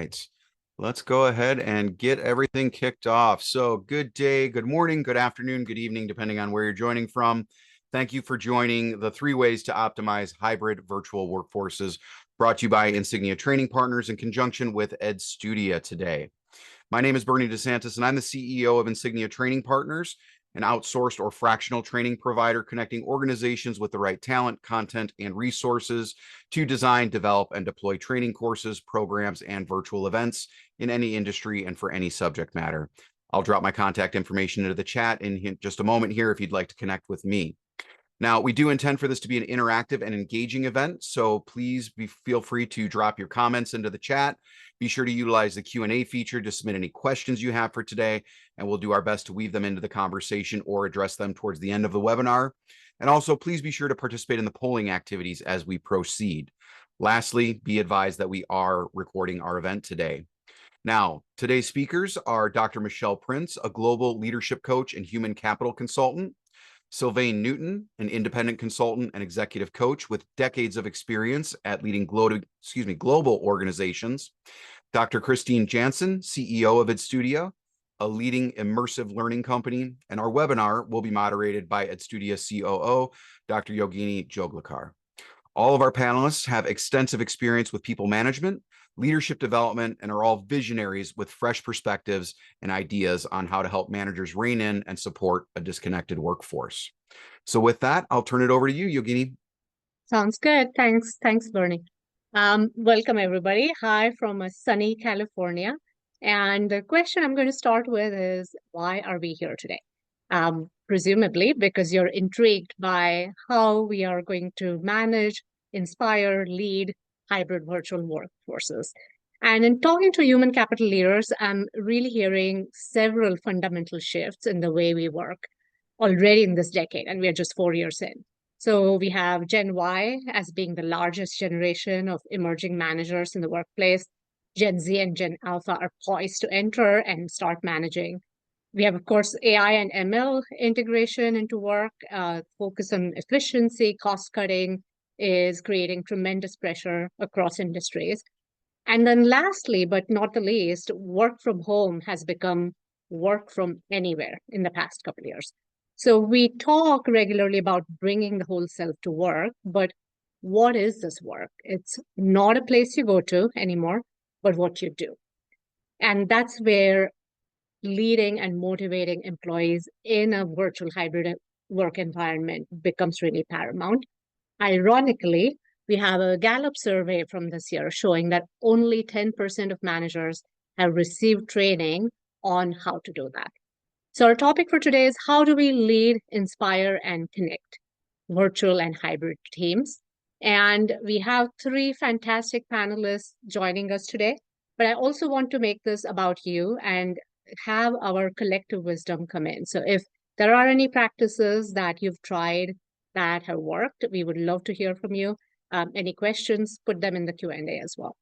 right. Let's go ahead and get everything kicked off. So good day, good morning, good afternoon, good evening, depending on where you're joining from. Thank you for joining the 3 ways to optimize hybrid virtual workforces, brought to you by Insignia Training Partners in conjunction with Edstutia today. My name is Bernie DeSantis, and I'm the CEO of Insignia Training Partners, an outsourced or fractional training provider connecting organizations with the right talent, content, and resources to design, develop, and deploy training courses, programs, and virtual events in any industry and for any subject matter. I'll drop my contact information into the chat in just a moment here if you'd like to connect with me. Now, we do intend for this to be an interactive and engaging event, so please feel free to drop your comments into the chat. Be sure to utilize the Q&A feature to submit any questions you have for today, and we'll do our best to weave them into the conversation or address them towards the end of the webinar. And also, please be sure to participate in the polling activities as we proceed. Lastly, be advised that we are recording our event today. Now, today's speakers are Dr. Michelle Prince, a global leadership coach and human capital consultant; Sylvain Newton, an independent consultant and executive coach with decades of experience at leading global organizations; Dr. Christine Jansen, CEO of Edstutia, a leading immersive learning company; and our webinar will be moderated by Edstutia COO, Dr. Yogini Joglekar. All of our panelists have extensive experience with people management, leadership development, and are all visionaries with fresh perspectives and ideas on how to help managers rein in and support a disconnected workforce. So with that, I'll turn it over to you, Yogini. Sounds good. Thanks, Bernie. Welcome, everybody. Hi from sunny California. And the question I'm going to start with is, why are we here today? Presumably because you're intrigued by how we are going to manage, inspire, lead hybrid virtual workforces. And in talking to human capital leaders, I'm really hearing several fundamental shifts in the way we work already in this decade, and we are just 4 years in. So we have Gen Y as being the largest generation of emerging managers in the workplace. Gen Z and Gen Alpha are poised to enter and start managing. We have, of course, AI and ML integration into work, focus on efficiency, cost cutting is creating tremendous pressure across industries. And then lastly, but not the least, work from home has become work from anywhere in the past couple of years. So we talk regularly about bringing the whole self to work, but what is this work? It's not a place you go to anymore, but what you do. And that's where leading and motivating employees in a virtual hybrid work environment becomes really paramount. Ironically, we have a Gallup survey from this year showing that only 10% of managers have received training on how to do that. So our topic for today is, how do we lead, inspire, and connect virtual and hybrid teams? And we have 3 fantastic panelists joining us today, but I also want to make this about you and have our collective wisdom come in. So if there are any practices that you've tried that have worked, we would love to hear from you. Any questions, put them in the Q&A as well.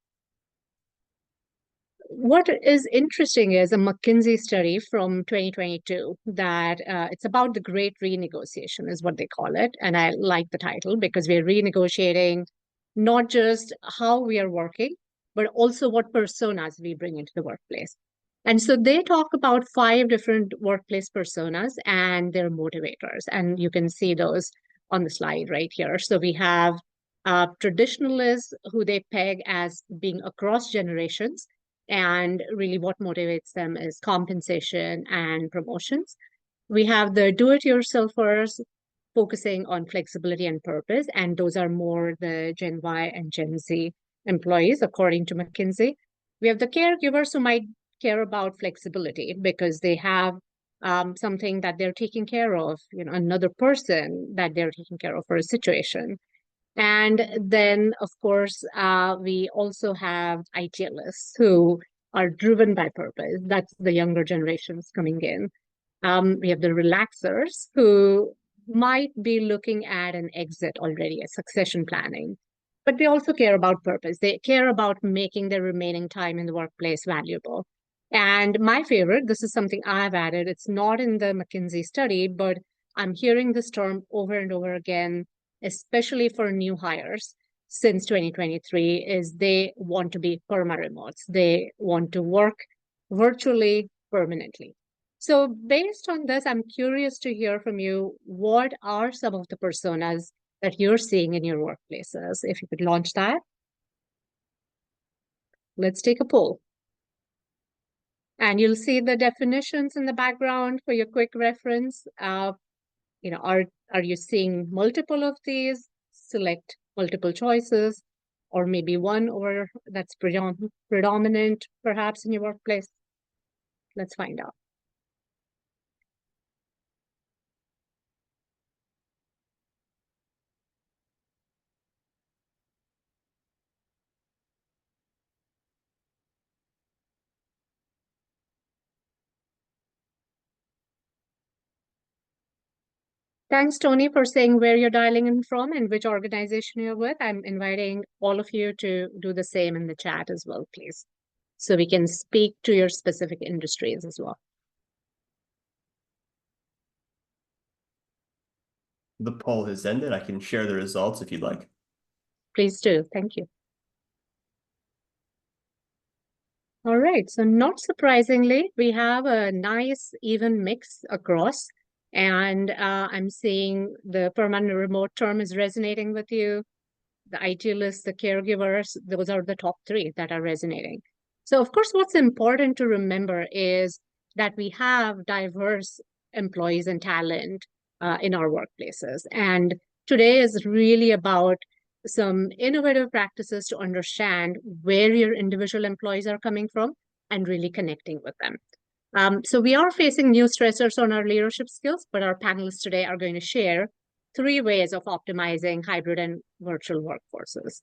What is interesting is a McKinsey study from 2022 that it's about the great renegotiation is what they call it. And I like the title because we're renegotiating not just how we are working, but also what personas we bring into the workplace. And so they talk about 5 different workplace personas and their motivators. And you can see those on the slide right here. So we have traditionalists who they peg as being across generations. And really what motivates them is compensation and promotions. We have the do-it-yourselfers focusing on flexibility and purpose. And those are more the Gen Y and Gen Z employees, according to McKinsey. We have the caregivers who might care about flexibility because they have something that they're taking care of, another person that they're taking care of for a situation. And then, of course, we also have idealists who are driven by purpose. That's the younger generations coming in. We have the relaxers who might be looking at an exit already, a succession planning. But they also care about purpose. They care about making their remaining time in the workplace valuable. And my favorite, this is something I've added, it's not in the McKinsey study, but I'm hearing this term over and over again, especially for new hires. since 2023 is they want to be perma-remotes. They want to work virtually permanently. So based on this, I'm curious to hear from you, what are some of the personas that you're seeing in your workplaces? If you could launch that. Let's take a poll. And you'll see the definitions in the background for your quick reference. Are you seeing multiple of these? Select multiple choices, or maybe one over that's predominant perhaps in your workplace. Let's find out. Thanks, Tony, for saying where you're dialing in from and which organization you're with. I'm inviting all of you to do the same in the chat as well, please, so we can speak to your specific industries as well. The poll has ended. I can share the results if you'd like. Please do. Thank you. All right. So not surprisingly, we have a nice even mix across. And I'm seeing the permanent remote term is resonating with you. The idealists, the caregivers, those are the top three that are resonating. So of course, what's important to remember is that we have diverse employees and talent in our workplaces. And today is really about some innovative practices to understand where your individual employees are coming from and really connecting with them. So we are facing new stressors on our leadership skills, but our panelists today are going to share 3 ways of optimizing hybrid and virtual workforces.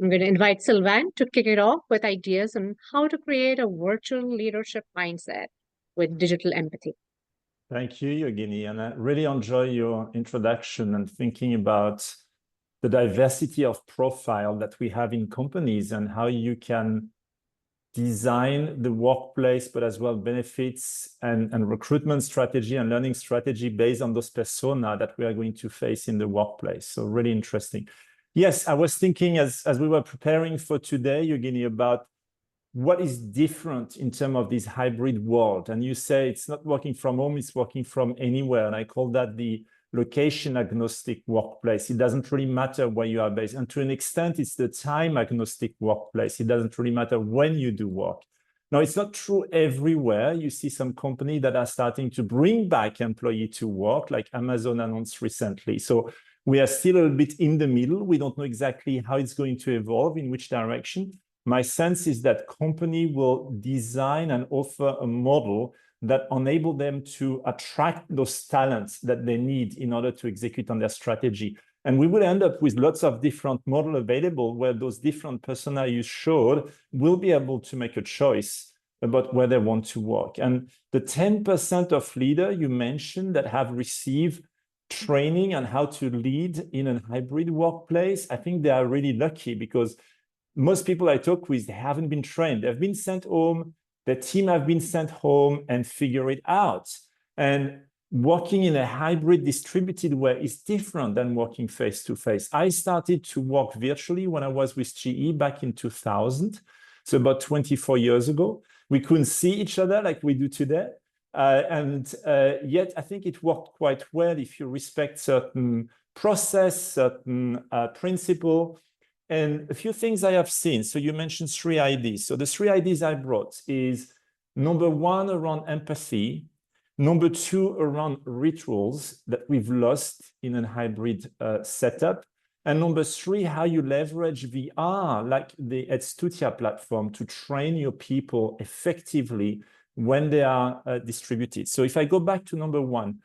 I'm going to invite Sylvain to kick it off with ideas on how to create a virtual leadership mindset with digital empathy. Thank you, Yogini. And I really enjoy your introduction and thinking about the diversity of profile that we have in companies and how you can design the workplace, but as well benefits and recruitment strategy and learning strategy based on those persona that we are going to face in the workplace. So really interesting. Yes, I was thinking as we were preparing for today, Yogini, about what is different in terms of this hybrid world. And you say it's not working from home, it's working from anywhere. And I call that the location agnostic workplace. It doesn't really matter where you are based. And to an extent, it's the time agnostic workplace. It doesn't really matter when you do work. Now, it's not true everywhere. You see some companies that are starting to bring back employee to work, like Amazon announced recently. So we are still a little bit in the middle. We don't know exactly how it's going to evolve, in which direction. My sense is that company will design and offer a model that enable them to attract those talents that they need in order to execute on their strategy. And we will end up with lots of different models available where those different persona you showed will be able to make a choice about where they want to work. And the 10% of leaders you mentioned that have received training on how to lead in a hybrid workplace, I think they are really lucky, because most people I talk with, they haven't been trained. They've been sent home. The team have been sent home and figure it out. And working in a hybrid distributed way is different than working face-to-face. I started to work virtually when I was with GE back in 2000. So about 24 years ago. We couldn't see each other like we do today. Yet I think it worked quite well if you respect certain process, certain principle. And a few things I have seen. So you mentioned 3 ideas. So the 3 ideas I brought is number 1 around empathy, number 2 around rituals that we've lost in a hybrid setup, and number 3, how you leverage VR like the Edstutia platform to train your people effectively when they are distributed. So if I go back to number 1,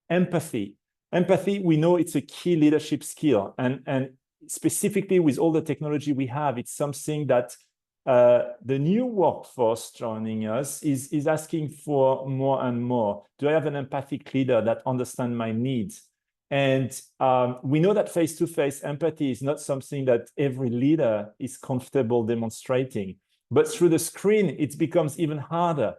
empathy. Empathy, we know it's a key leadership skill, and specifically with all the technology we have, it's something that the new workforce joining us is asking for more and more. Do I have an empathic leader that understands my needs? And we know that face-to-face empathy is not something that every leader is comfortable demonstrating, but through the screen, it becomes even harder.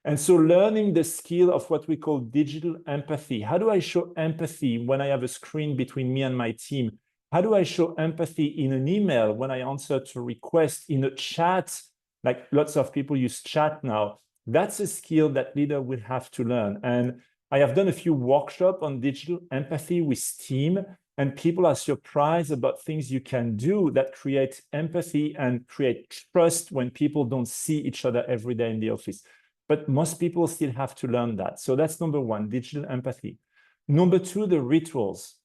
And so learning the skill of what we call digital empathy. How do I show empathy when I have a screen between me and my team? How do I show empathy in an email when I answer to request in a chat? Like lots of people use chat now. That's a skill that leader will have to learn. And I have done a few workshops on digital empathy with team, and people are surprised about things you can do that create empathy and create trust when people don't see each other every day in the office. But most people still have to learn that. So that's number one, digital empathy. Number two, the rituals.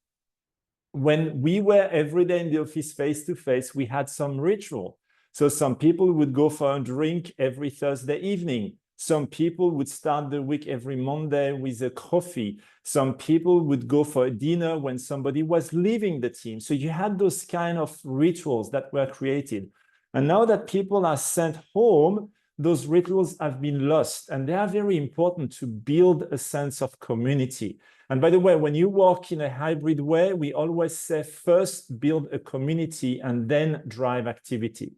When we were every day in the office face to face, we had some ritual. So some people would go for a drink every Thursday evening. Some people would start the week every Monday with a coffee. Some people would go for a dinner when somebody was leaving the team. So you had those kind of rituals that were created. And now that people are sent home, those rituals have been lost. And they are very important to build a sense of community. And by the way, when you work in a hybrid way, we always say first build a community and then drive activity.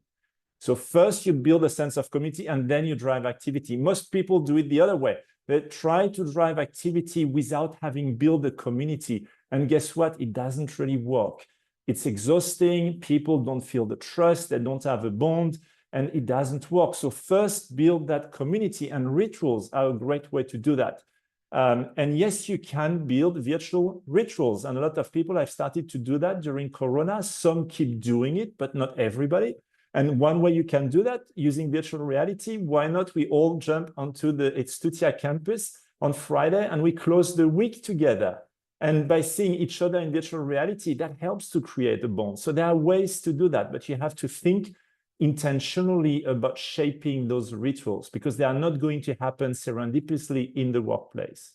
So first you build a sense of community and then you drive activity. Most people do it the other way. They try to drive activity without having built a community. And guess what? It doesn't really work. It's exhausting. People don't feel the trust. They don't have a bond, and it doesn't work. So first build that community, and rituals are a great way to do that. And yes, you can build virtual rituals. And a lot of people have started to do that during Corona. Some keep doing it, but not everybody. And one way you can do that using virtual reality, why not we all jump onto the Edstutia campus on Friday and we close the week together. And by seeing each other in virtual reality, that helps to create a bond. So there are ways to do that, but you have to think intentionally about shaping those rituals because they are not going to happen serendipitously in the workplace.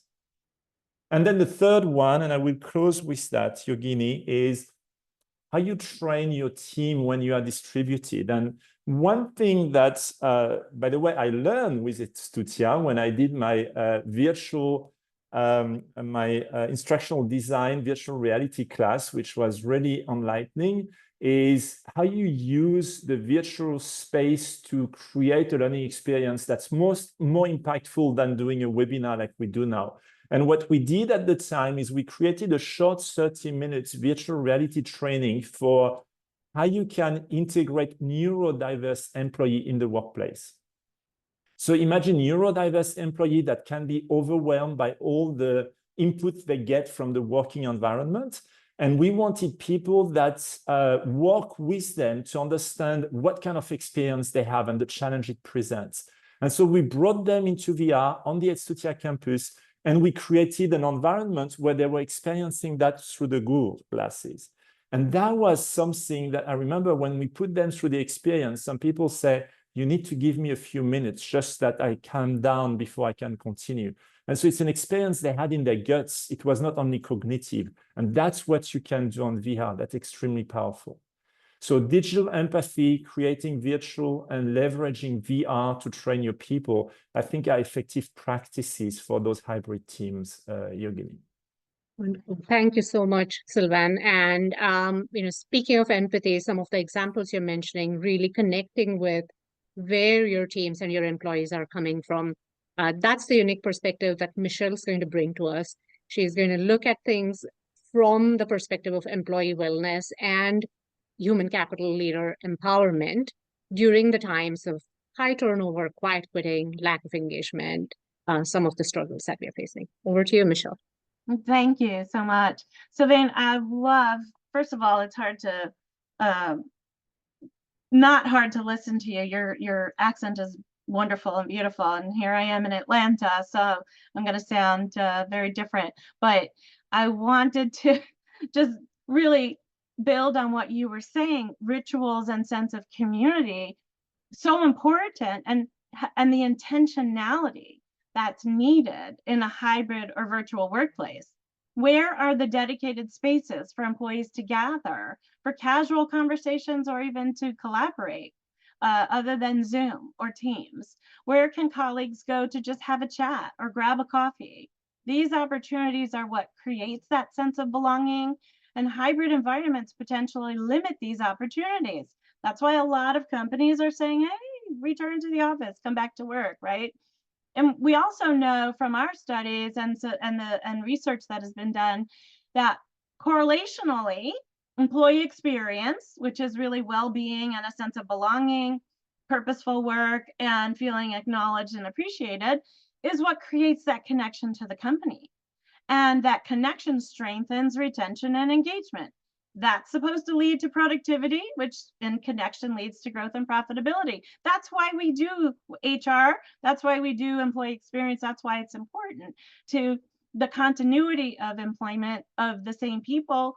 And then the third one, and I will close with that, Yogini, is how you train your team when you are distributed. And one thing that, by the way, I learned with Edstutia when I did my instructional design virtual reality class, which was really enlightening, is how you use the virtual space to create a learning experience that's more impactful than doing a webinar like we do now. And what we did at the time is we created a short 30 minutes virtual reality training for how you can integrate neurodiverse employee in the workplace. So imagine neurodiverse employee that can be overwhelmed by all the input they get from the working environment. And we wanted people that work with them to understand what kind of experience they have and the challenge it presents. And so we brought them into VR on the Edstutia campus, and we created an environment where they were experiencing that through the Google glasses. And that was something that I remember when we put them through the experience, some people say, you need to give me a few minutes just that I calm down before I can continue. And so it's an experience they had in their guts. It was not only cognitive. And that's what you can do on VR. That's extremely powerful. So digital empathy, creating virtual and leveraging VR to train your people, I think are effective practices for those hybrid teams, Yogini. Wonderful. Thank you so much, Sylvain. And speaking of empathy, some of the examples you're mentioning, really connecting with where your teams and your employees are coming from. That's the unique perspective that Michelle's going to bring to us. She's going to look at things from the perspective of employee wellness and human capital leader empowerment during the times of high turnover, quiet quitting, lack of engagement, some of the struggles that we are facing. Over to you, Michelle. Thank you so much. Sylvain, I love, first of all, it's hard to, not hard to listen to you. Your accent is wonderful and beautiful. And here I am in Atlanta, so I'm going to sound very different. But I wanted to just really build on what you were saying. Rituals and sense of community, so important, and the intentionality that's needed in a hybrid or virtual workplace. Where are the dedicated spaces for employees to gather for casual conversations or even to collaborate other than Zoom or Teams? Where can colleagues go to just have a chat or grab a coffee? These opportunities are what creates that sense of belonging, and hybrid environments potentially limit these opportunities. That's why a lot of companies are saying, hey, return to the office, come back to work, right? And we also know from our studies and research that has been done that correlationally, employee experience, which is really well-being and a sense of belonging, purposeful work, and feeling acknowledged and appreciated, is what creates that connection to the company. And that connection strengthens retention and engagement. That's supposed to lead to productivity, which in connection leads to growth and profitability. That's why we do HR. That's why we do employee experience. That's why it's important to the continuity of employment of the same people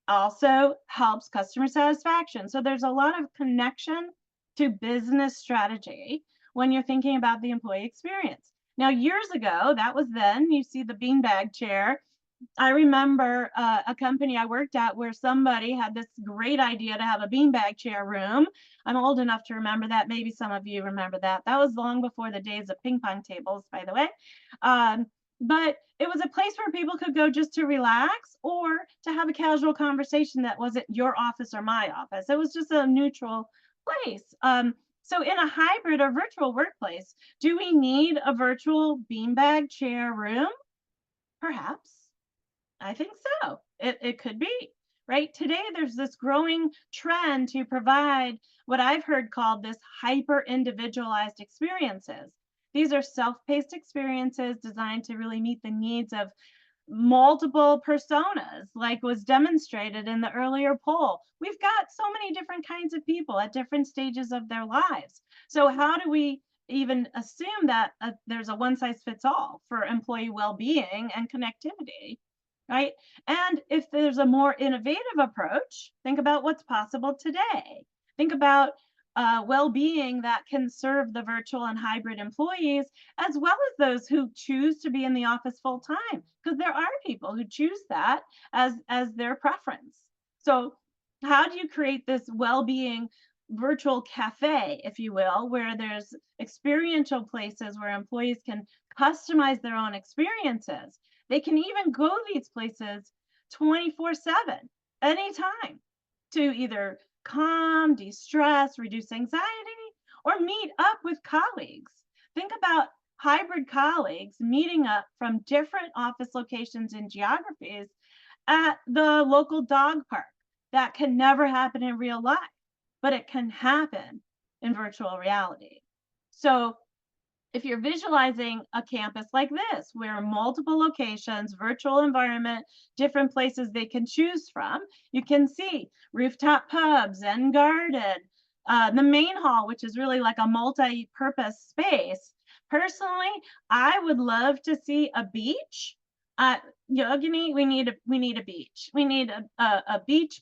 also helps customer satisfaction. So there's a lot of connection to business strategy when you're thinking about the employee experience. Now, years ago, that was then, you see the beanbag chair. I remember a company I worked at where somebody had this great idea to have a beanbag chair room. I'm old enough to remember that. Maybe some of you remember that. That was long before the days of ping pong tables, by the way. But it was a place where people could go just to relax or to have a casual conversation that wasn't your office or my office. It was just a neutral place. So in a hybrid or virtual workplace, do we need a virtual beanbag chair room? Perhaps. I think so. It could be, right? Today, there's this growing trend to provide what I've heard called this hyper-individualized experiences. These are self-paced experiences designed to really meet the needs of multiple personas, like was demonstrated in the earlier poll. We've got so many different kinds of people at different stages of their lives. So how do we even assume that there's a one-size-fits-all for employee well-being and connectivity, right? And if there's a more innovative approach, think about what's possible today. Think about well-being that can serve the virtual and hybrid employees, as well as those who choose to be in the office full time, because there are people who choose that as their preference. So how do you create this well-being virtual cafe, if you will, where there's experiential places where employees can customize their own experiences? They can even go these places 24/7, anytime, to either calm, de-stress, reduce anxiety, or meet up with colleagues. Think about hybrid colleagues meeting up from different office locations and geographies at the local dog park. That can never happen in real life, but it can happen in virtual reality. So if you're visualizing a campus like this, where multiple locations, virtual environment, different places they can choose from, you can see rooftop pubs and garden, the main hall, which is really like a multi-purpose space. Personally, I would love to see a beach. Yogini, we need a beach. We need a beach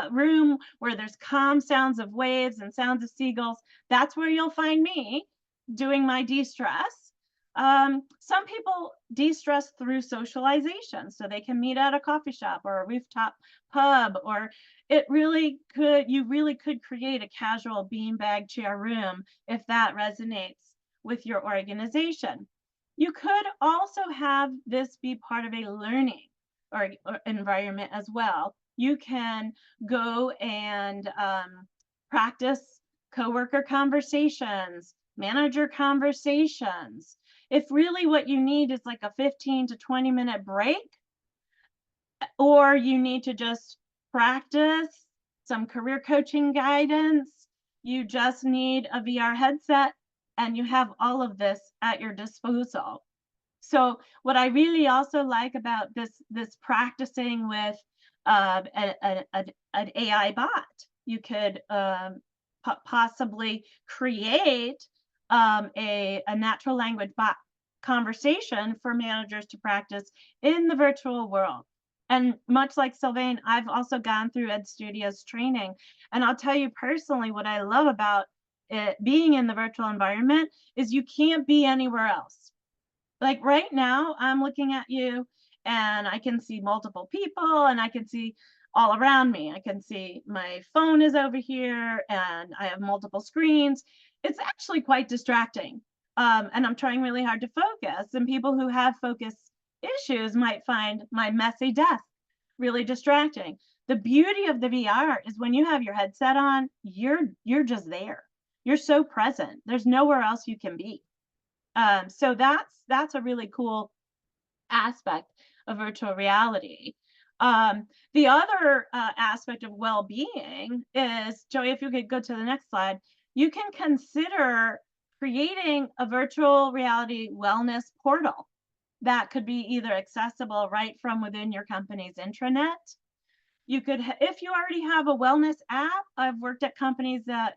room where there's calm sounds of waves and sounds of seagulls. That's where you'll find me doing my de-stress. Some people de-stress through socialization, so they can meet at a coffee shop or a rooftop pub, or you really could create a casual beanbag chair room if that resonates with your organization. You could also have this be part of a learning or environment as well. You can go and practice coworker conversations, manager conversations. If really what you need is like a 15 to 20 minute break, or you need to just practice some career coaching guidance, you just need a VR headset and you have all of this at your disposal. So what I really also like about this practicing with an AI bot, you could possibly create a natural language bot conversation for managers to practice in the virtual world. And much like Sylvain, I've also gone through Edstutia's training. And I'll tell you personally, what I love about it being in the virtual environment is you can't be anywhere else. Like right now, I'm looking at you and I can see multiple people and I can see all around me. I can see my phone is over here and I have multiple screens. It's actually quite distracting. And I'm trying really hard to focus. And people who have focus issues might find my messy desk really distracting. The beauty of the VR is when you have your headset on, you're just there. You're so present. There's nowhere else you can be. So that's a really cool aspect of virtual reality. The other aspect of well-being is, Joey, if you could go to the next slide, you can consider creating a virtual reality wellness portal that could be either accessible right from within your company's intranet. You could, if you already have a wellness app, I've worked at companies that,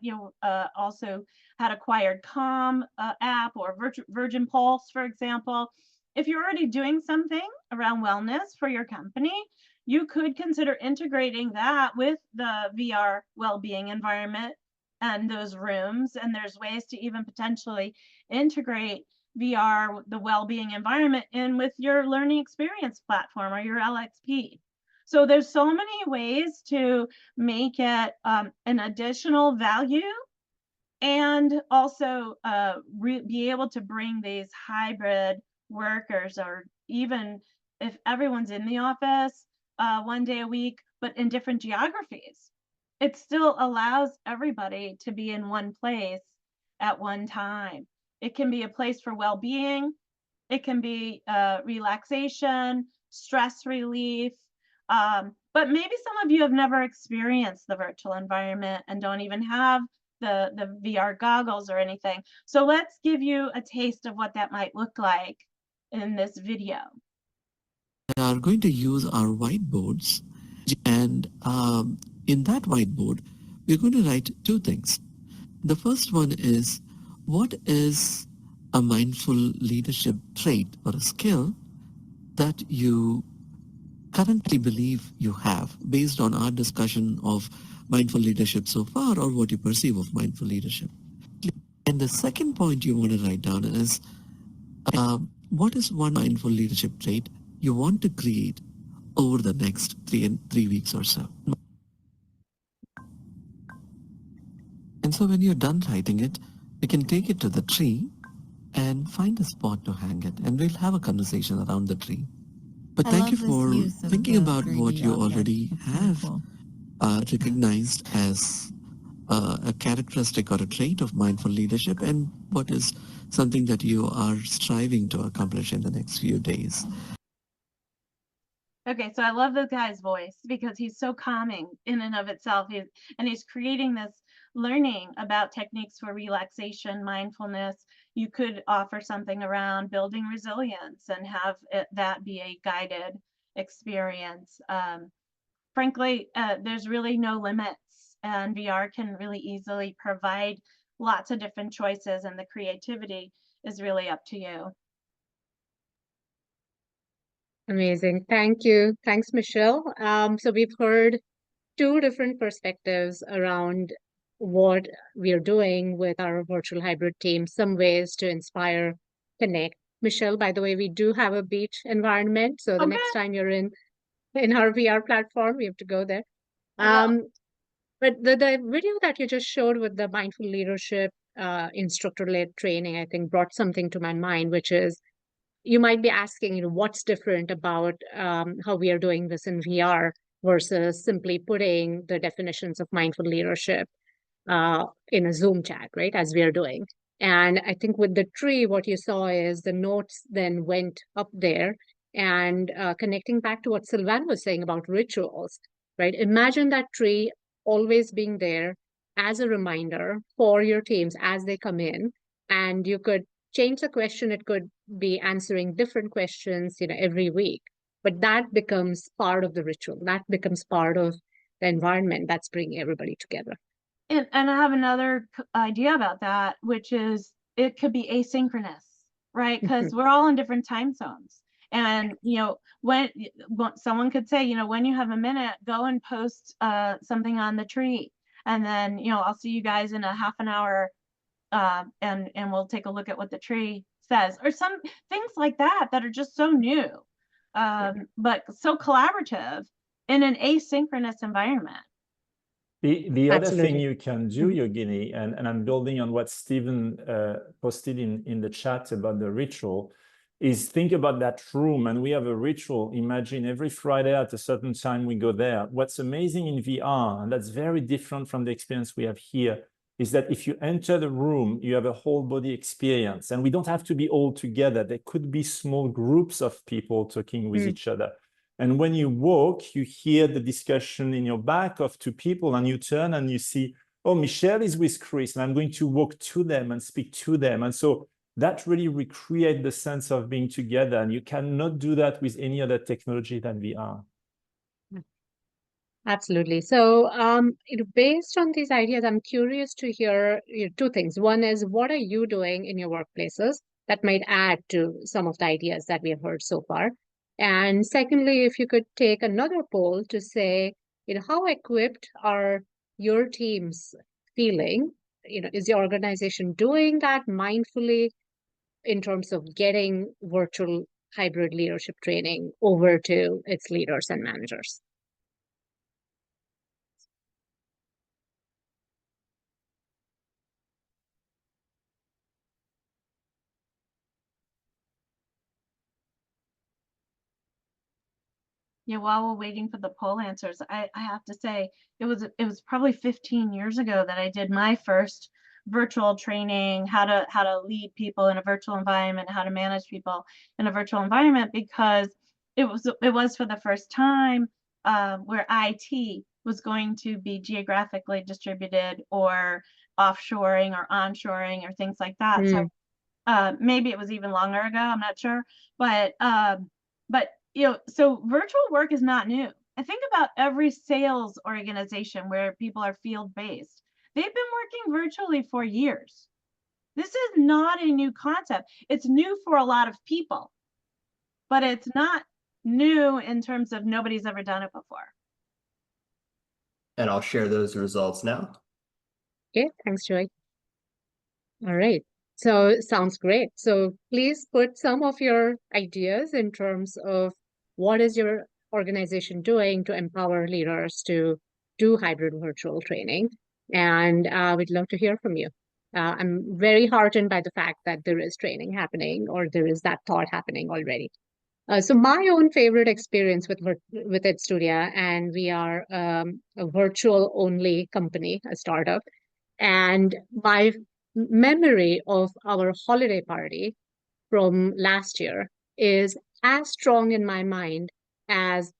also had acquired Calm app or Virgin Pulse, for example. If you're already doing something around wellness for your company, you could consider integrating that with the VR well-being environment and those rooms. And there's ways to even potentially integrate VR, the well-being environment, in with your learning experience platform or your LXP. So there's so many ways to make it an additional value, and also be able to bring these hybrid workers, or even if everyone's in the office 1 day a week, but in different geographies, it still allows everybody to be in one place at one time. It can be a place for well-being. It can be relaxation, stress relief. But maybe some of you have never experienced the virtual environment and don't even have the VR goggles or anything. So let's give you a taste of what that might look like in this video. We are going to use our whiteboards, and in that whiteboard, we're going to write two things. The first one is, what is a mindful leadership trait or a skill that you currently believe you have, based on our discussion of mindful leadership so far, or what you perceive of mindful leadership. And the second point you want to write down is, what is one mindful leadership trait you want to create over the next three weeks or so. And so when you're done writing it, you can take it to the tree and find a spot to hang it, and we'll have a conversation around the tree. But thank you for thinking about what you already have recognized as a characteristic or a trait of mindful leadership, and what is something that you are striving to accomplish in the next few days. Okay, so I love this guy's voice because he's so calming in and of itself. He's creating this learning about techniques for relaxation, mindfulness. You could offer something around building resilience and have that be a guided experience. Frankly, there's really no limits, and VR can really easily provide lots of different choices, and the creativity is really up to you. Amazing. Thank you. Thanks, Michelle. So we've heard two different perspectives around what we are doing with our virtual hybrid team, some ways to inspire, connect. Michelle, by the way, we do have a beach environment. So the next time you're in our VR platform, we have to go there. But the video that you just showed with the mindful leadership instructor-led training, I think brought something to my mind, which is, you might be asking, what's different about how we are doing this in VR versus simply putting the definitions of mindful leadership in a Zoom chat, right, as we are doing. And I think with the tree, what you saw is the notes then went up there, and connecting back to what Sylvan was saying about rituals, right? Imagine that tree always being there as a reminder for your teams as they come in, and you could change the question. It could be answering different questions, every week, but that becomes part of the ritual. That becomes part of the environment that's bringing everybody together. And I have another idea about that, which is it could be asynchronous, right? Because we're all in different time zones. And, when someone could say, when you have a minute, go and post something on the tree. And then, I'll see you guys in a half an hour, and we'll take a look at what the tree says, or some things like that are just so new, but so collaborative in an asynchronous environment. The other thing you can do, Yogini, and I'm building on what Stephen posted in the chat about the ritual, is think about that room, and we have a ritual. Imagine every Friday at a certain time we go there. What's amazing in VR, and that's very different from the experience we have here, is that if you enter the room, you have a whole body experience, and we don't have to be all together. There could be small groups of people talking with each other. And when you walk, you hear the discussion in your back of two people, and you turn and you see, oh, Michelle is with Chris, and I'm going to walk to them and speak to them. And so that really recreates the sense of being together. And you cannot do that with any other technology than VR. Absolutely. So, based on these ideas, I'm curious to hear two things. One is, what are you doing in your workplaces that might add to some of the ideas that we have heard so far? And secondly, if you could take another poll to say, how equipped are your teams feeling? Is your organization doing that mindfully in terms of getting virtual hybrid leadership training over to its leaders and managers? Yeah, while we're waiting for the poll answers, I have to say it was probably 15 years ago that I did my first virtual training, how to lead people in a virtual environment, how to manage people in a virtual environment, because it was for the first time where IT was going to be geographically distributed, or offshoring or onshoring or things like that. So maybe it was even longer ago, I'm not sure, but so virtual work is not new. I think about every sales organization where people are field-based. They've been working virtually for years. This is not a new concept. It's new for a lot of people, but it's not new in terms of nobody's ever done it before. And I'll share those results now. Okay, thanks, Joy. All right. So sounds great. So please put some of your ideas in terms of what is your organization doing to empower leaders to do hybrid virtual training. And we'd love to hear from you. I'm very heartened by the fact that there is training happening, or there is that thought happening already. So my own favorite experience with Edstutia, and we are a virtual only company, a startup, and my memory of our holiday party from last year is as strong in my mind as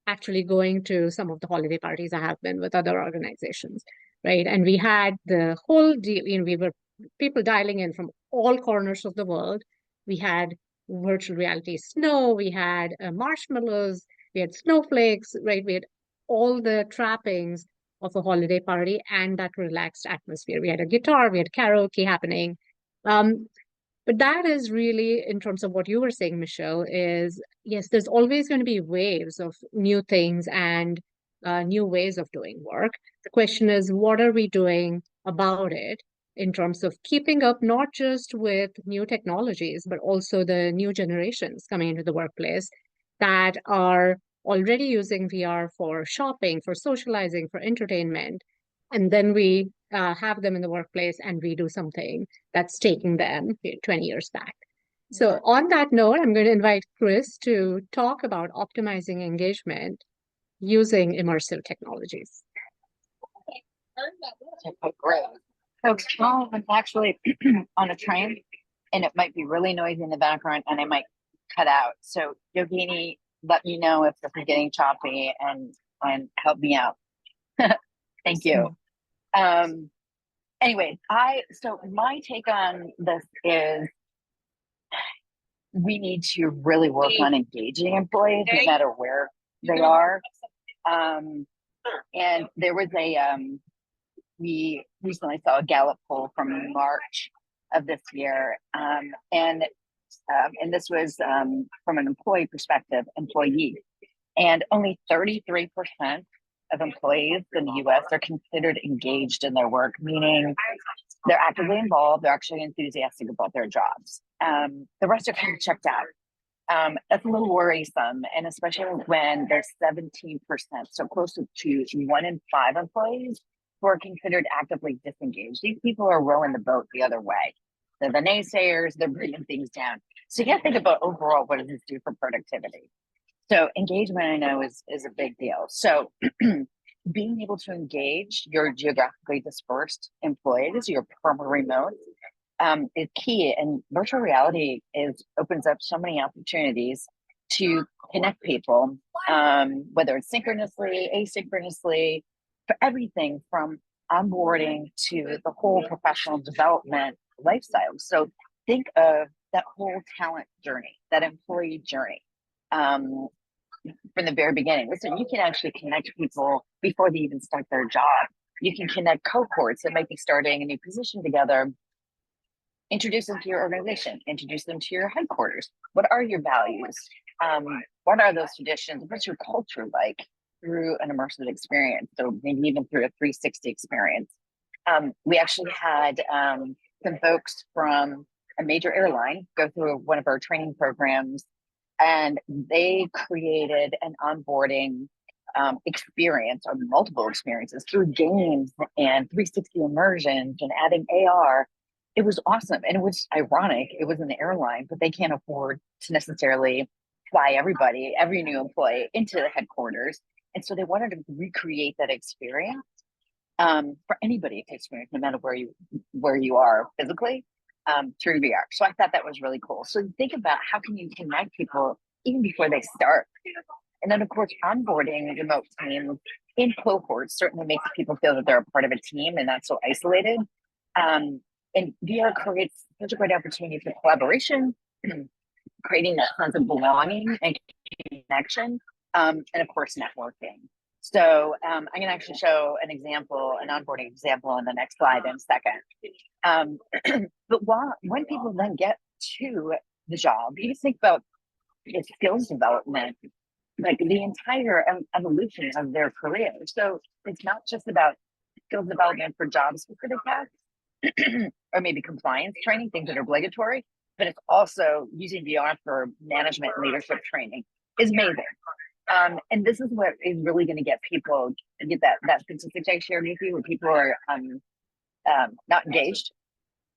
actually going to some of the holiday parties I have been with other organizations, right? And we had the whole deal, we were people dialing in from all corners of the world. We had virtual reality snow, we had marshmallows, we had snowflakes, right? We had all the trappings of a holiday party and that relaxed atmosphere. We had a guitar, we had karaoke happening. But that is really, in terms of what you were saying, Michelle, is yes, there's always going to be waves of new things and new ways of doing work. The question is, what are we doing about it in terms of keeping up, not just with new technologies, but also the new generations coming into the workplace that are already using VR for shopping, for socializing, for entertainment. And then we have them in the workplace and we do something that's taking them 20 years back. So on that note, I'm going to invite Chris to talk about optimizing engagement using immersive technologies. Okay, great. So I'm actually on a train, and it might be really noisy in the background, and I might cut out. So Yogini, let me know if this is getting choppy and help me out. Thank you. Anyway, so my take on this is we need to really work on engaging employees no matter where they are. And there was we recently saw a Gallup poll from March of this year. And this was from an employee perspective, and only 33% of employees in the US are considered engaged in their work, meaning they're actively involved, they're actually enthusiastic about their jobs. The rest are kind of checked out. That's a little worrisome, and especially when there's 17%, so close to 1 in 5 employees who are considered actively disengaged. These people are rowing the boat the other way. They're the naysayers, they're bringing things down. So you got to think about overall, what does this do for productivity? So engagement, I know, is a big deal. So being able to engage your geographically dispersed employees, your remote, is key. And virtual reality opens up so many opportunities to connect people, whether it's synchronously, asynchronously, for everything from onboarding to the whole professional development lifestyle. So think of that whole talent journey, that employee journey, from the very beginning. Listen, you can actually connect people before they even start their job. You can connect cohorts that might be starting a new position together. Introduce them to your organization, introduce them to your headquarters. What are your values? What are those traditions? What's your culture like through an immersive experience? So maybe even through a 360 experience. We actually had some folks from a major airline go through one of our training programs, and they created an onboarding experience, or multiple experiences, through games and 360 immersions and adding AR. It was awesome. And it was ironic. It was an airline, but they can't afford to necessarily fly every new employee into the headquarters. And so they wanted to recreate that experience for anybody to experience, no matter where you are physically, through VR. So I thought that was really cool. So think about how can you connect people even before they start. And then, of course, onboarding remote teams in cohorts certainly makes people feel that they're a part of a team and not so isolated. And VR creates such a great opportunity for collaboration, creating that sense of belonging and connection, and of course, networking. So I'm going to actually show an example, an onboarding example on the next slide in a second. But when people then get to the job, you just think about its skills development, like the entire evolution of their career. So it's not just about skills development for job specific tasks, or maybe compliance training, things that are obligatory, but it's also using VR for management and leadership training is amazing. And this is what is really going to get people to get that statistics I shared with you, where people are not engaged.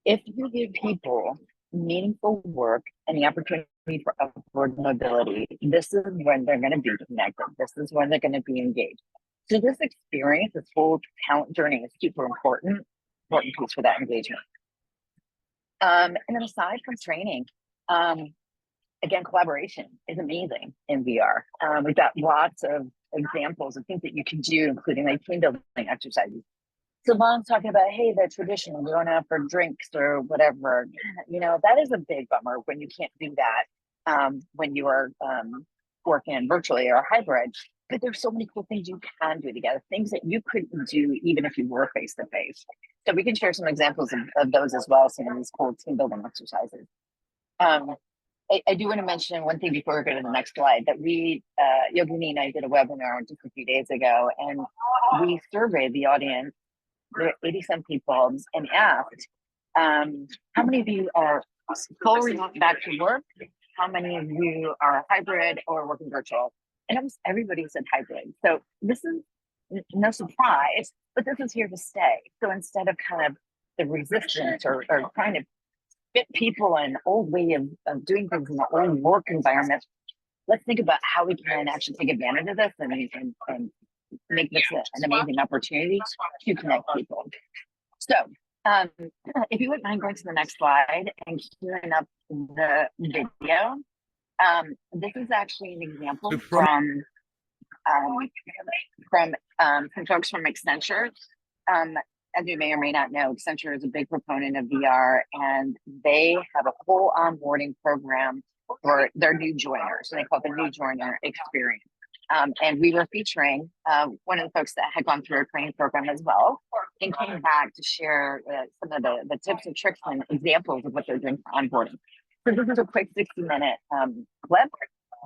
If you give people meaningful work and the opportunity for upward mobility, this is when they're going to be connected. This is when they're going to be engaged. So this experience, this whole talent journey, is super important piece for that engagement. And then aside from training, again, collaboration is amazing in VR. We've got lots of examples of things that you can do, including like team building exercises. So Lon's talking about, hey, the tradition, going out for drinks or whatever. You know, that is a big bummer when you can't do that when you are working virtually or hybrid. But there's so many cool things you can do together, things that you couldn't do even if you were face to face. So we can share some examples of those as well, some of these cool team building exercises. I do want to mention one thing before we go to the next slide, that we, Yogini and I did a webinar just a few days ago, and we surveyed the audience, there were 80-some people, and asked, how many of you are full remote back to work? How many of you are hybrid or working virtual? And almost everybody said hybrid. So this is no surprise, but this is here to stay. So instead of kind of the resistance or trying to fit people an old way of doing things in the old work environment, let's think about how we can actually take advantage of this and make this an amazing opportunity to connect people. So if you wouldn't mind going to the next slide and queuing up the video. This is actually an example from some folks from Accenture. As you may or may not know, Accenture is a big proponent of VR, and they have a whole onboarding program for their new joiners. So they call it the new joiner experience. And we were featuring one of the folks that had gone through our training program as well, and came back to share some of the tips and tricks and examples of what they're doing for onboarding. So this is a quick 60-minute clip,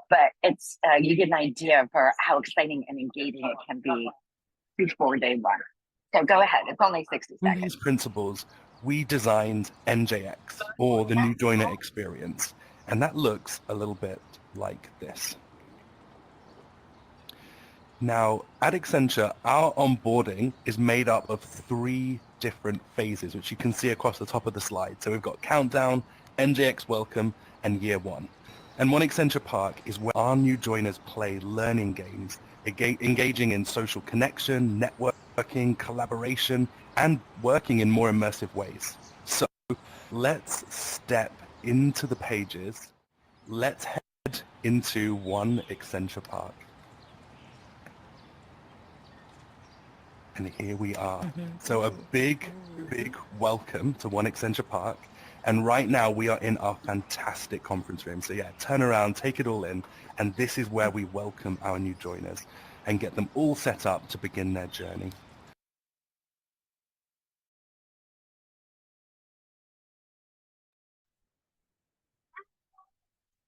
but it's you get an idea for how exciting and engaging it can be before day one. So go ahead, it's only 60 seconds. With these principles, we designed NJX, or the New Joiner Experience, and that looks a little bit like this. Now, at Accenture, our onboarding is made up of 3 different phases, which you can see across the top of the slide. So we've got Countdown, NJX Welcome, and Year 1. And One Accenture Park is where our new joiners play learning games, engaging in social connection, networking, collaboration, and working in more immersive ways. So let's step into the pages. Let's head into One Accenture Park. And here we are. So a big, big welcome to One Accenture Park. And right now we are in our fantastic conference room. So yeah, turn around, take it all in. And this is where we welcome our new joiners and get them all set up to begin their journey.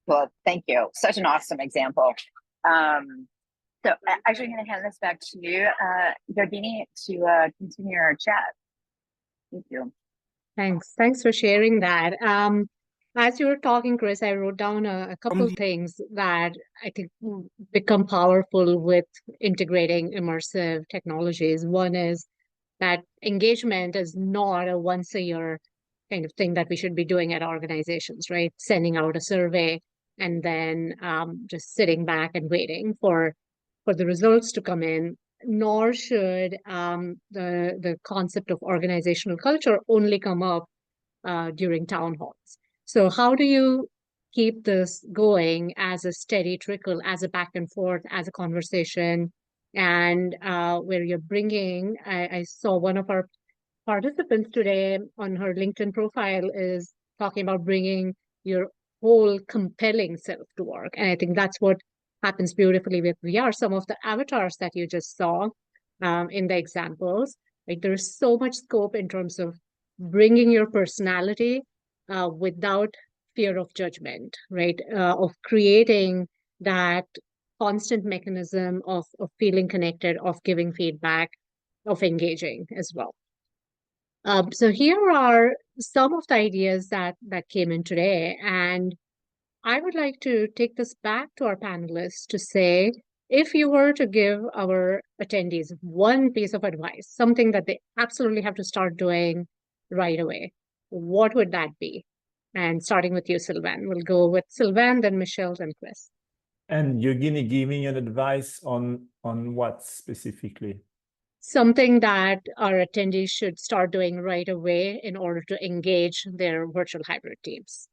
Well, thank you. Such an awesome example. So I'm actually going to hand this back to you, Yogini, to continue our chat. Thank you. Thanks for sharing that. As you were talking, Chris, I wrote down a couple things that I think become powerful with integrating immersive technologies. One is that engagement is not a once a year kind of thing that we should be doing at organizations, right? Sending out a survey and then just sitting back and waiting for the results to come in. Nor should the concept of organizational culture only come up during town halls. So how do you keep this going as a steady trickle, as a back and forth, as a conversation, and where you're bringing, I saw one of our participants today on her LinkedIn profile is talking about bringing your whole compelling self to work. And I think that's what happens beautifully with VR. Some of the avatars that you just saw in the examples, like there's so much scope in terms of bringing your personality without fear of judgment, right? Of creating that constant mechanism of feeling connected, of giving feedback, of engaging as well. So here are some of the ideas that came in today, and I would like to take this back to our panelists to say, if you were to give our attendees one piece of advice, something that they absolutely have to start doing right away, what would that be? And starting with you, Sylvain. We'll go with Sylvain, then Michelle, then Chris. And you're going to give me an advice on what specifically? Something that our attendees should start doing right away in order to engage their virtual hybrid teams.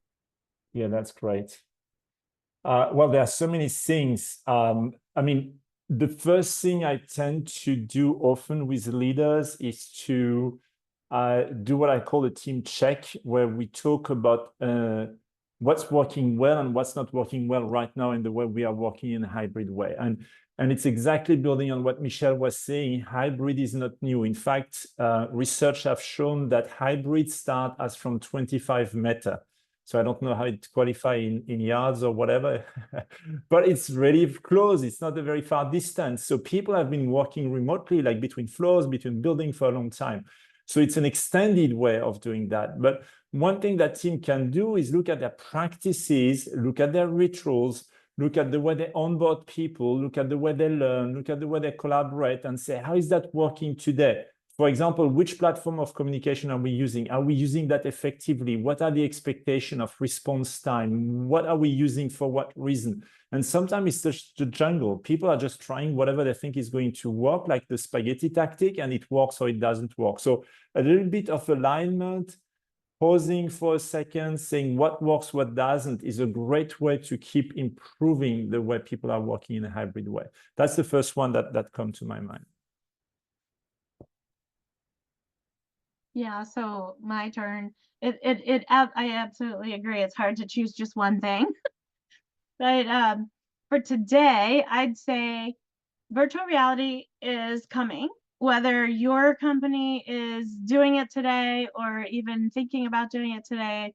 Yeah, that's great. Well, there are so many things. I mean, the first thing I tend to do often with leaders is to do what I call a team check, where we talk about what's working well and what's not working well right now in the way we are working in a hybrid way. And it's exactly building on what Michelle was saying. Hybrid is not new. In fact, research have shown that hybrids start as from 25 meter. So I don't know how it qualifies in yards or whatever, but it's really close. It's not a very far distance. So people have been working remotely, like between floors, between buildings for a long time. So it's an extended way of doing that. But one thing that team can do is look at their practices, look at their rituals, look at the way they onboard people, look at the way they learn, look at the way they collaborate, and say, how is that working today? For example, which platform of communication are we using? Are we using that effectively? What are the expectations of response time? What are we using for what reason? And sometimes it's just the jungle. People are just trying whatever they think is going to work, like the spaghetti tactic, and it works or it doesn't work. So a little bit of alignment, pausing for a second, saying what works, what doesn't, is a great way to keep improving the way people are working in a hybrid way. That's the first one that comes to my mind. Yeah, so my turn. I absolutely agree. It's hard to choose just one thing. But for today, I'd say virtual reality is coming. Whether your company is doing it today or even thinking about doing it today,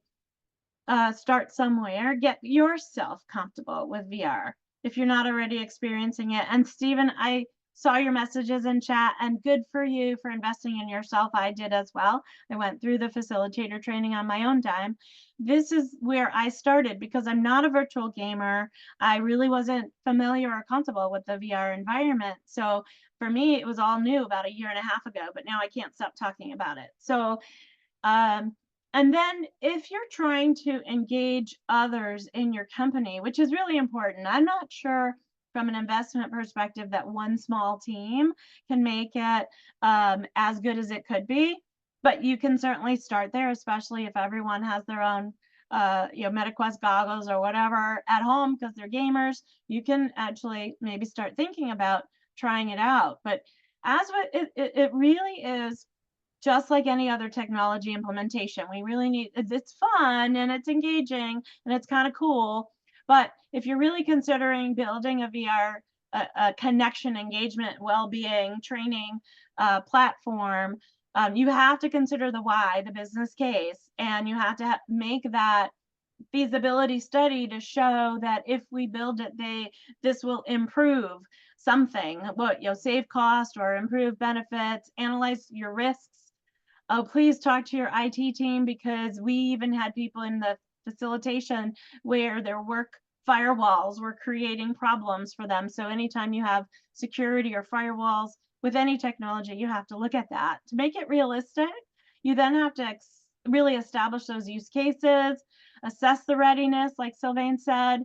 start somewhere. Get yourself comfortable with VR if you're not already experiencing it. And Stephen, I saw your messages in chat, and good for you for investing in yourself. I did as well. I went through the facilitator training on my own time. This is where I started because I'm not a virtual gamer. I really wasn't familiar or comfortable with the VR environment. So for me, it was all new about a year and a half ago, but now I can't stop talking about it. So, and then if you're trying to engage others in your company, which is really important, I'm not sure from an investment perspective that one small team can make it as good as it could be, but you can certainly start there, especially if everyone has their own MetaQuest goggles or whatever at home because they're gamers, you can actually maybe start thinking about trying it out. But it really is just like any other technology implementation. We really need, it's fun and it's engaging and it's kind of cool. But if you're really considering building a VR, a connection, engagement, well-being, training platform, you have to consider the why, the business case, and you have to make that feasibility study to show that if we build it, this will improve something, save cost or improve benefits, analyze your risks. Oh, please talk to your IT team, because we even had people in the facilitation where their work firewalls were creating problems for them. So anytime you have security or firewalls with any technology, you have to look at that. To make it realistic, you then have to really establish those use cases, assess the readiness, like Sylvain said,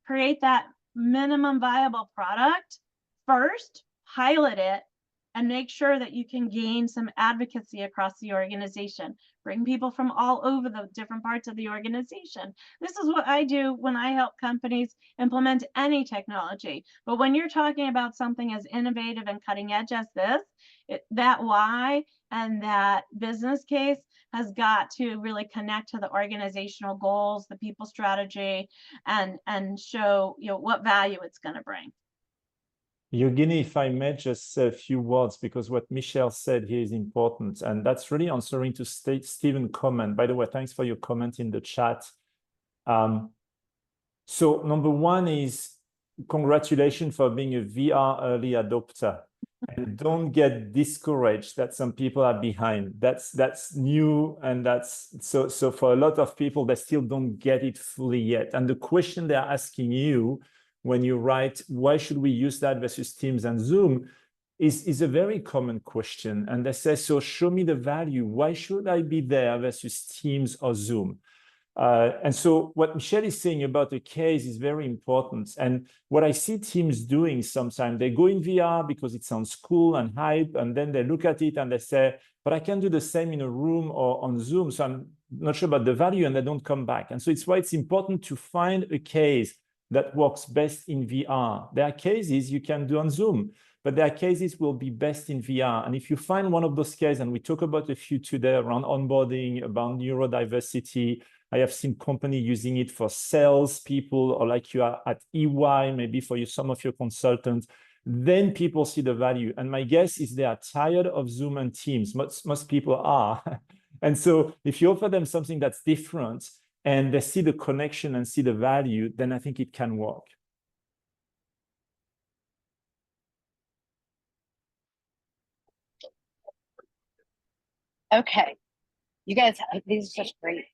create that minimum viable product first, pilot it, and make sure that you can gain some advocacy across the organization. Bring people from all over the different parts of the organization. This is what I do when I help companies implement any technology. But when you're talking about something as innovative and cutting edge as this, that why and that business case has got to really connect to the organizational goals, the people strategy, and show what value it's going to bring. Yogini, if I may just say a few words, because what Michelle said here is important, and that's really answering to Stephen's comment. By the way, thanks for your comment in the chat. So number one is congratulations for being a VR early adopter. And don't get discouraged that some people are behind. That's new, and that's so for a lot of people, they still don't get it fully yet. And the question they're asking you when you write, why should we use that versus Teams and Zoom, is a very common question. And they say, so show me the value. Why should I be there versus Teams or Zoom? And so what Michelle is saying about the case is very important. And what I see teams doing sometimes, they go in VR because it sounds cool and hype, and then they look at it and they say, but I can do the same in a room or on Zoom, so I'm not sure about the value, and they don't come back. And so it's why it's important to find a case that works best in VR. There are cases you can do on Zoom, but there are cases will be best in VR. And if you find one of those cases, and we talk about a few today around onboarding, about neurodiversity, I have seen companies using it for sales people, or like you are at EY, maybe for you, some of your consultants, then people see the value. And my guess is they are tired of Zoom and Teams. Most people are. And so if you offer them something that's different and they see the connection and see the value, then I think it can work. Okay. You guys, these are such great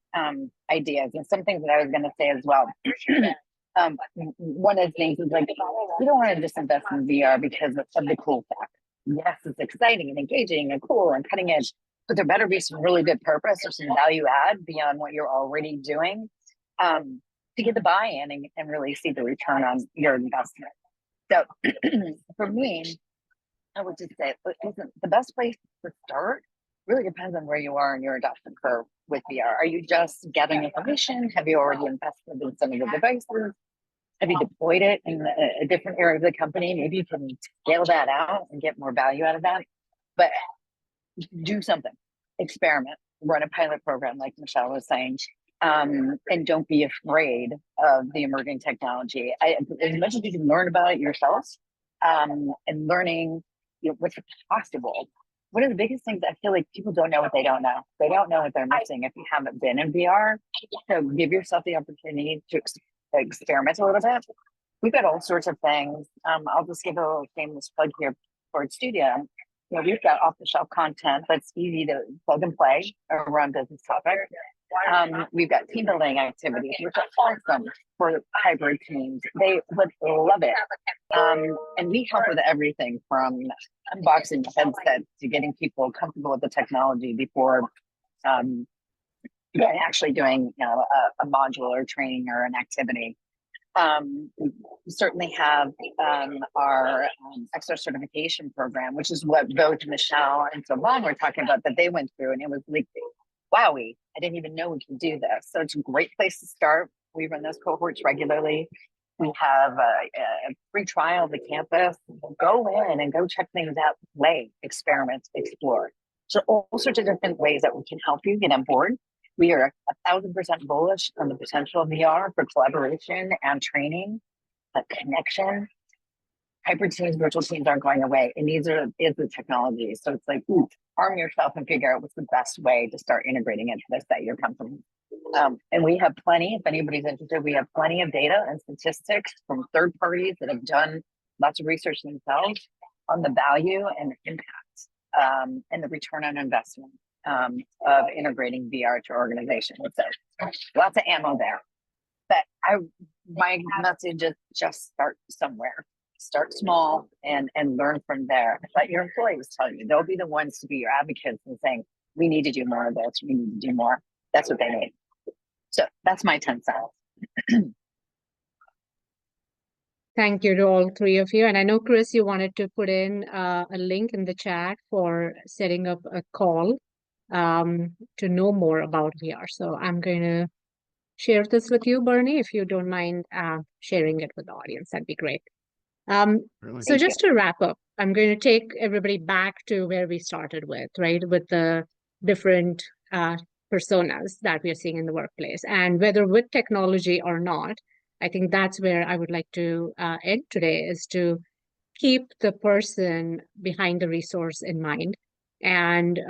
ideas, and some things that I was going to say as well. One of the things is like, we don't want to just invest in VR because of the cool factor. Yes, it's exciting and engaging and cool and cutting edge, but there better be some really good purpose or some value add beyond what you're already doing to get the buy-in and really see the return on your investment. So for me, I would just say, listen, the best place to start really depends on where you are in your adoption curve with VR. Are you just gathering information? Have you already invested in some of the devices? Have you deployed it in a different area of the company? Maybe you can scale that out and get more value out of that. But do something, experiment, run a pilot program like Michelle was saying, and don't be afraid of the emerging technology. As much as you can learn about it yourself, and learning what's possible. One of the biggest things, I feel like people don't know what they don't know. They don't know what they're missing if you haven't been in VR. So give yourself the opportunity to experiment a little bit. We've got all sorts of things. I'll just give a little shameless plug here for Edstutia. We've got off-the-shelf content that's easy to plug and play around business topics. We've got team building activities, which are awesome for hybrid teams. They would love it. And we help with everything from unboxing headsets to getting people comfortable with the technology before actually doing a module or training or an activity. We certainly have our extra certification program, which is what both Michelle and Sylvain were talking about that they went through, and it was like wowie, I didn't even know we could do this. So it's a great place to start. We run those cohorts regularly. We have a free trial of the campus. Go in and go check things out, play, experiment, explore. So all sorts of different ways that we can help you get on board. We are 1,000% bullish on the potential of VR for collaboration and training, connection. Hybrid teams, virtual teams aren't going away. And is the technology. So it's like, arm yourself and figure out what's the best way to start integrating into this at your company. And we have plenty, if anybody's interested, we have plenty of data and statistics from third parties that have done lots of research themselves on the value and the impact and the return on investment of integrating VR to organizations. So lots of ammo there. But my message is just start somewhere. Start small and learn from there. Let your employees tell you. They'll be the ones to be your advocates and saying, we need to do more of this. We need to do more. That's what they need. So that's my 10 cents. Thank you to all three of you. And I know, Chris, you wanted to put in a link in the chat for setting up a call to know more about VR. So I'm going to share this with you, Bernie, if you don't mind sharing it with the audience. That'd be great. So just to wrap up, I'm going to take everybody back to where we started with, right? With the different personas that we are seeing in the workplace. And whether with technology or not, I think that's where I would like to end today, is to keep the person behind the resource in mind. And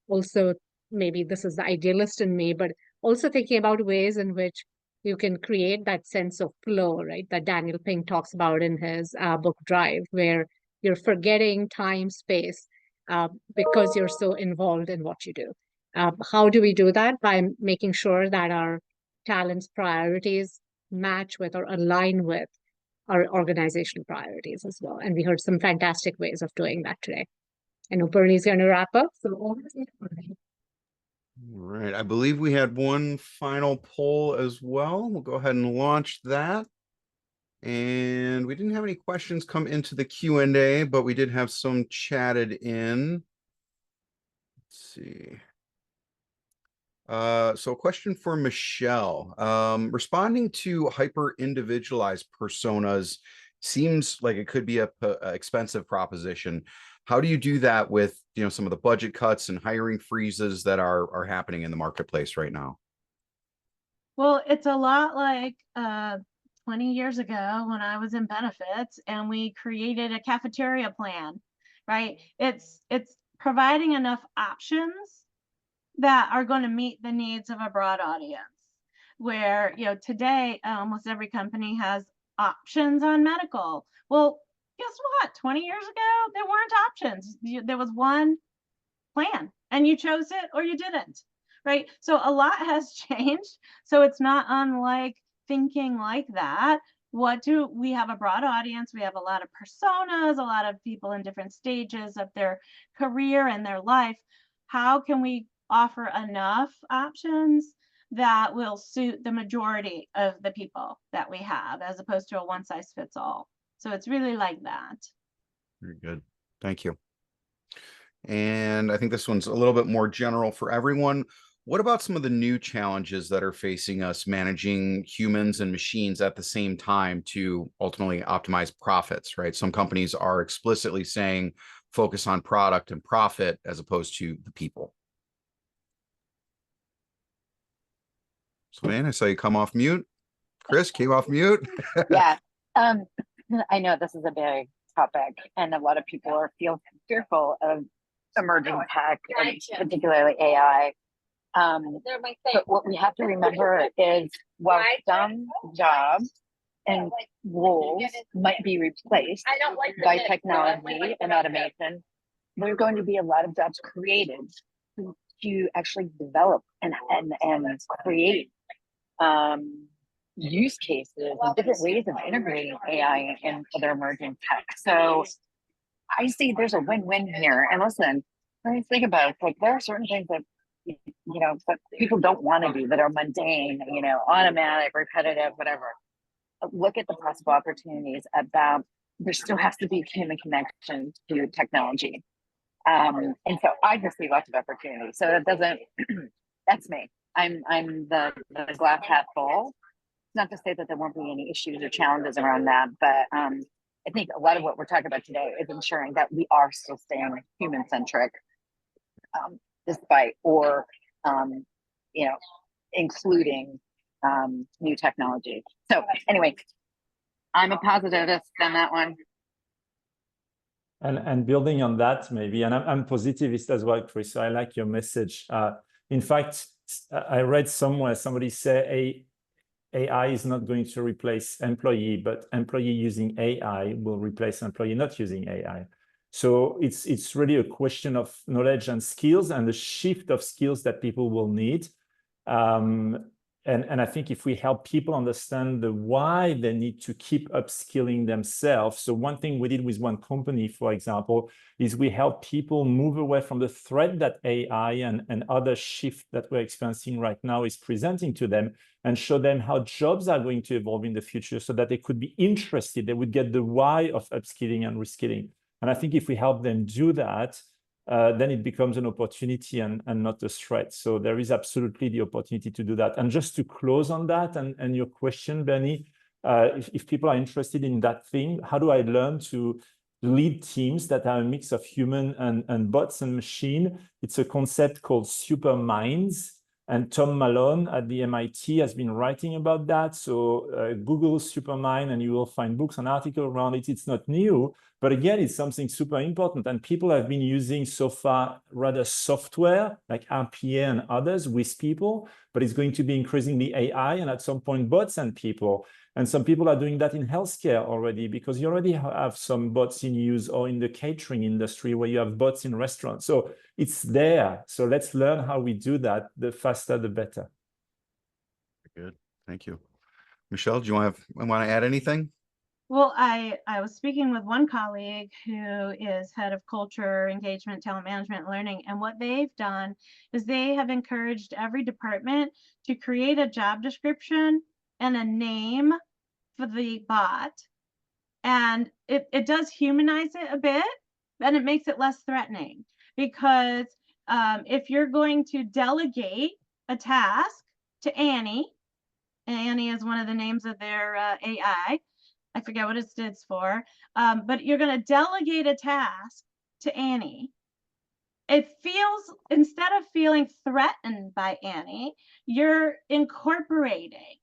also, maybe this is the idealist in me, but also thinking about ways in which you can create that sense of flow, right? That Daniel Pink talks about in his book Drive, where you're forgetting time, space, because you're so involved in what you do. How do we do that? By making sure that our talents priorities match with or align with our organizational priorities as well. And we heard some fantastic ways of doing that today. I know Bernie's going to wrap up. So over to you, Bernie. All right. I believe we had one final poll as well. We'll go ahead and launch that. And we didn't have any questions come into the Q&A, but we did have some chatted in. Let's see. So a question for Michelle. Responding to hyper-individualized personas seems like it could be a expensive proposition. How do you do that with, some of the budget cuts and hiring freezes that are happening in the marketplace right now? Well, it's a lot like 20 years ago when I was in benefits and we created a cafeteria plan, right? It's providing enough options that are going to meet the needs of a broad audience. Where, today almost every company has options on medical. Well, guess what? 20 years ago, there weren't options. There was one plan and you chose it or you didn't, right? So a lot has changed. So it's not unlike thinking like that. We have a broad audience. We have a lot of personas, a lot of people in different stages of their career and their life. How can we offer enough options that will suit the majority of the people that we have, as opposed to a one size fits all? So it's really like that. Very good. Thank you. And I think this one's a little bit more general for everyone. What about some of the new challenges that are facing us managing humans and machines at the same time to ultimately optimize profits, right? Some companies are explicitly saying focus on product and profit as opposed to the people. So, man, I saw you come off mute. Chris came off mute. Yeah. I know this is a big topic and a lot of people feel fearful of emerging tech, and particularly AI. But what we have to remember is while some jobs and roles might be replaced by technology and automation, there are going to be a lot of jobs created to actually develop and create use cases and different ways of integrating AI and other emerging tech. So I see there's a win-win here. And listen, when you think about it, like there are certain things that that people don't want to do, that are mundane, automatic, repetitive, whatever. Look at the possible opportunities about there still has to be human connection to technology. And so I just see lots of opportunities. So it doesn't that's me. I'm the glass half full. It's not to say that there won't be any issues or challenges around that, but I think a lot of what we're talking about today is ensuring that we are still staying human centric, despite or you know, including new technology. So anyway, I'm a positivist on that one. And building on that, maybe, and I'm positivist as well, Chris. So I like your message. In fact, I read somewhere somebody say AI is not going to replace employee, but employee using AI will replace employee not using AI. So it's really a question of knowledge and skills and the shift of skills that people will need. And I think if we help people understand the why they need to keep upskilling themselves. So one thing we did with one company, for example, is we help people move away from the threat that AI and other shift that we're experiencing right now is presenting to them, and show them how jobs are going to evolve in the future so that they could be interested, they would get the why of upskilling and reskilling. And I think if we help them do that, then it becomes an opportunity and not a threat. So there is absolutely the opportunity to do that. And just to close on that and your question, Benny, if people are interested in that thing, how do I learn to lead teams that are a mix of human and bots and machine? It's a concept called super minds. And Tom Malone at the MIT has been writing about that. So Google Supermind and you will find books and articles around it. It's not new, but again, it's something super important. And people have been using so far rather software like RPA and others with people, but it's going to be increasingly AI and at some point bots and people. And some people are doing that in healthcare already, because you already have some bots in use, or in the catering industry where you have bots in restaurants. So it's there. So let's learn how we do that. The faster, the better. Good. Thank you. Michelle, do you want to add anything? Well, I was speaking with one colleague who is head of culture, engagement, talent management, learning, and what they've done is they have encouraged every department to create a job description and a name for the bot. And it does humanize it a bit, and it makes it less threatening. Because if you're going to delegate a task to Annie, and Annie is one of the names of their AI, I forget what it stands for, but you're going to delegate a task to Annie. It feels, instead of feeling threatened by Annie, you're incorporating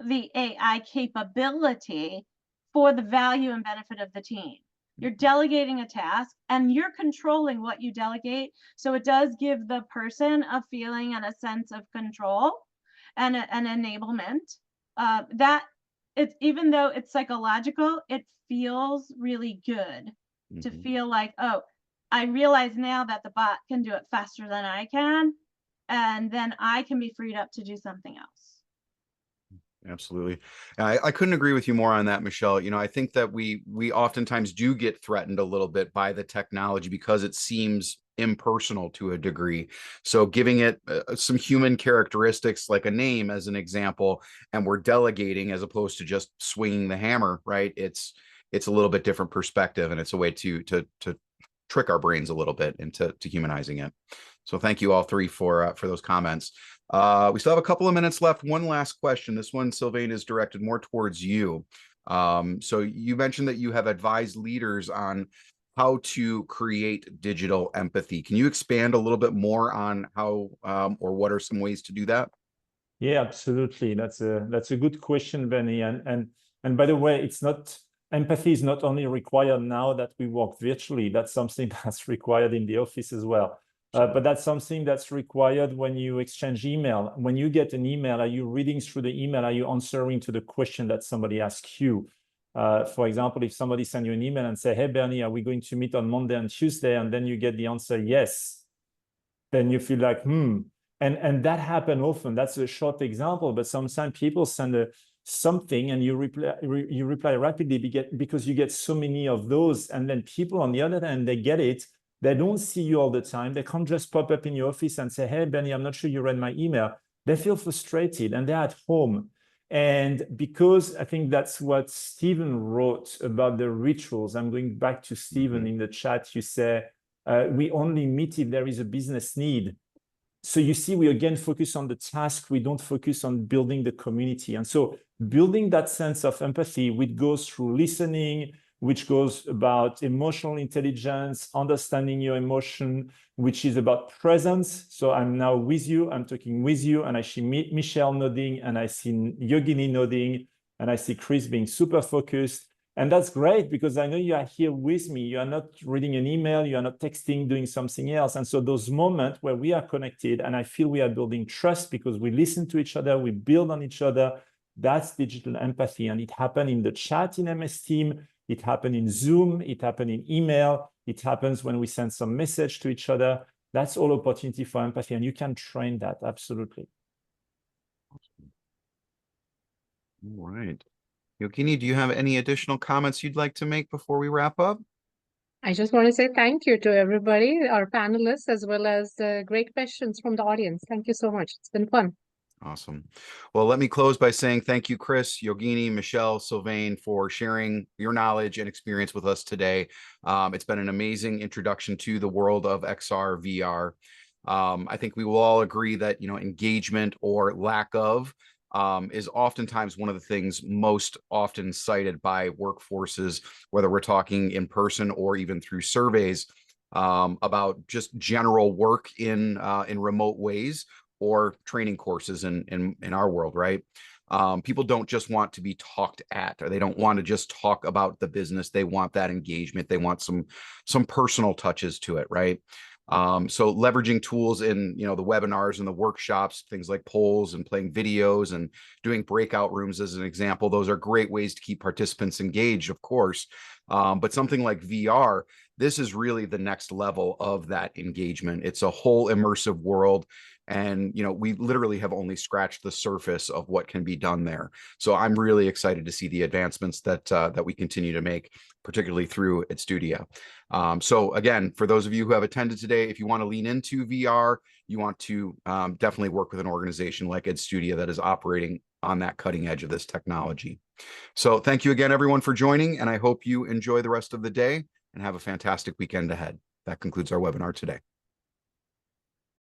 the AI capability for the value and benefit of the team. You're delegating a task and you're controlling what you delegate. So it does give the person a feeling and a sense of control and an enablement. That it's, even though it's psychological, it feels really good to feel like, oh, I realize now that the bot can do it faster than I can, and then I can be freed up to do something else. Absolutely. I couldn't agree with you more on that, Michelle. You know, I think that we oftentimes do get threatened a little bit by the technology because it seems impersonal to a degree. So giving it some human characteristics, like a name as an example, and we're delegating as opposed to just swinging the hammer, right? It's a little bit different perspective, and it's a way to trick our brains a little bit into humanizing it. So thank you all three for those comments. We still have a couple of minutes left. One last question. This one, Sylvain, is directed more towards you. So you mentioned that you have advised leaders on how to create digital empathy. Can you expand a little bit more on how or what are some ways to do that? Yeah, absolutely. That's a good question, Benny. And by the way, it's not, empathy is not only required now that we work virtually. That's something that's required in the office as well. But that's something that's required when you exchange email. When you get an email, are you reading through the email? Are you answering to the question that somebody asks you? For example, if somebody sends you an email and say, hey, Bernie, are we going to meet on Monday and Tuesday? And then you get the answer, yes. Then you feel like, And that happens often. That's a short example, but sometimes people send something and you reply rapidly because you get so many of those. And then people on the other hand, they get it. They don't see you all the time. They can't just pop up in your office and say, hey, Benny, I'm not sure you read my email. They feel frustrated and they're at home. And because I think that's what Stephen wrote about the rituals. I'm going back to Stephen in the chat. You say, we only meet if there is a business need. So you see, we again focus on the task. We don't focus on building the community. And so building that sense of empathy, which goes through listening, which goes about emotional intelligence, understanding your emotion, which is about presence. So I'm now with you, I'm talking with you, and I see Michelle nodding, and I see Yogini nodding, and I see Chris being super focused. And that's great because I know you are here with me. You are not reading an email, you are not texting, doing something else. And so those moments where we are connected and I feel we are building trust because we listen to each other, we build on each other, that's digital empathy. And it happened in the chat in MS Team, it happened in Zoom, it happened in email, it happens when we send some message to each other. That's all opportunity for empathy. And you can train that, absolutely. All right. Yogini, do you have any additional comments you'd like to make before we wrap up? I just want to say thank you to everybody, our panelists, as well as great questions from the audience. Thank you so much. It's been fun. Awesome. Well, let me close by saying thank you, Chris, Yogini, Michelle, Sylvain, for sharing your knowledge and experience with us today. It's been an amazing introduction to the world of XR, VR. I think we will all agree that, engagement or lack of is oftentimes one of the things most often cited by workforces, whether we're talking in person or even through surveys about just general work in remote ways or training courses in our world, right? People don't just want to be talked at, or they don't want to just talk about the business. They want that engagement. They want some personal touches to it, right? So leveraging tools in, the webinars and the workshops, things like polls and playing videos and doing breakout rooms as an example, those are great ways to keep participants engaged, of course. But something like VR, this is really the next level of that engagement. It's a whole immersive world. And, we literally have only scratched the surface of what can be done there. So I'm really excited to see the advancements that we continue to make, particularly through Edstutia. So again, for those of you who have attended today, if you want to lean into VR, you want to definitely work with an organization like Edstutia that is operating on that cutting edge of this technology. So thank you again, everyone, for joining, and I hope you enjoy the rest of the day and have a fantastic weekend ahead. That concludes our webinar today.